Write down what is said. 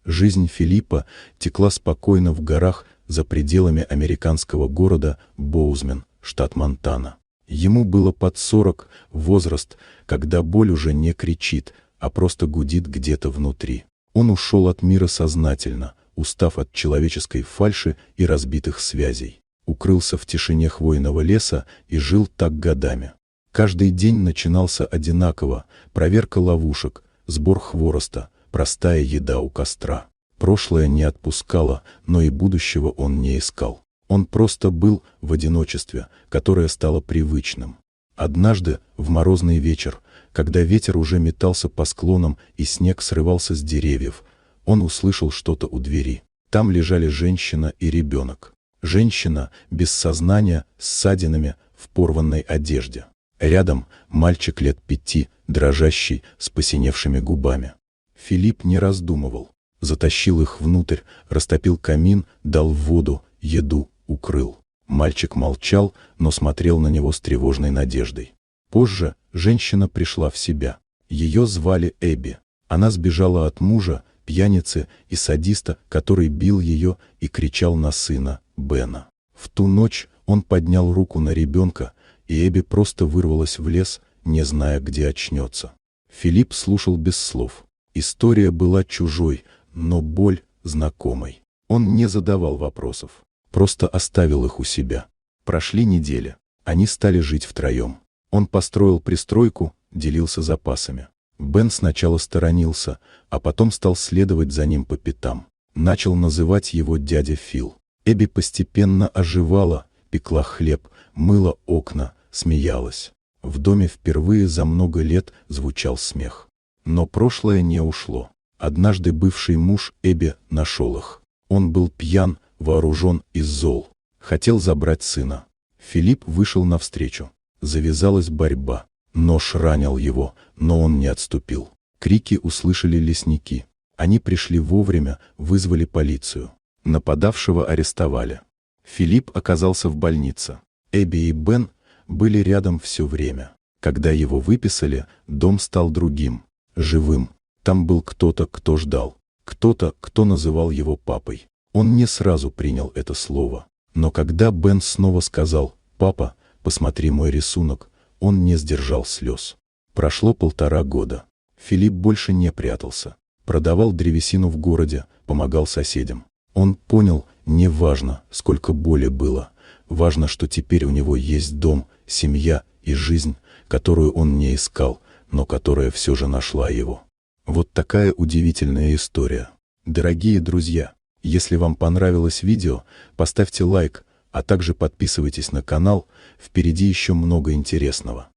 Жизнь Филиппа текла спокойно в горах за пределами американского города Боузмен, штат Монтана. Ему было под 40, возраст, когда боль уже не кричит, а просто гудит где-то внутри. Он ушел от мира сознательно, устав от человеческой фальши и разбитых связей. Укрылся в тишине хвойного леса и жил так годами. Каждый день начинался одинаково: проверка ловушек, сбор хвороста, простая еда у костра. Прошлое не отпускало, но и будущего он не искал. Он просто был в одиночестве, которое стало привычным. Однажды, в морозный вечер, когда ветер уже метался по склонам и снег срывался с деревьев, он услышал что-то у двери. Там лежали женщина и ребенок. Женщина без сознания, с ссадинами, в порванной одежде. Рядом мальчик лет 5, дрожащий, с посиневшими губами. Филипп не раздумывал. Затащил их внутрь, растопил камин, дал воду, еду, укрыл. Мальчик молчал, но смотрел на него с тревожной надеждой. Позже женщина пришла в себя. Ее звали Эбби. Она сбежала от мужа, пьяницы и садиста, который бил ее и кричал на сына, Бена. В ту ночь он поднял руку на ребенка, и Эбби просто вырвалась в лес, не зная, где очнется. Филипп слушал без слов. История была чужой, но боль знакомой. Он не задавал вопросов, просто оставил их у себя. Прошли недели. Они стали жить втроем. Он построил пристройку, делился запасами. Бен сначала сторонился, а потом стал следовать за ним по пятам. Начал называть его дядя Фил. Эбби постепенно оживала, пекла хлеб, мыла окна, смеялась. В доме впервые за много лет звучал смех. Но прошлое не ушло. Однажды бывший муж Эбби нашел их. Он был пьян, вооружен и зол. Хотел забрать сына. Филипп вышел навстречу. Завязалась борьба. Нож ранил его, но он не отступил. Крики услышали лесники. Они пришли вовремя, вызвали полицию. Нападавшего арестовали. Филипп оказался в больнице. Эбби и Бен были рядом все время. Когда его выписали, дом стал другим, живым. Там был кто-то, кто ждал. Кто-то, кто называл его папой. Он не сразу принял это слово. Но когда Бен снова сказал: «Папа, посмотри мой рисунок», он не сдержал слез. Прошло 1,5 года. Филипп больше не прятался. Продавал древесину в городе, помогал соседям. Он понял, не важно, сколько боли было. Важно, что теперь у него есть дом, семья и жизнь, которую он не искал, но которая все же нашла его. Вот такая удивительная история. Дорогие друзья, если вам понравилось видео, поставьте лайк, а также подписывайтесь на канал, впереди еще много интересного.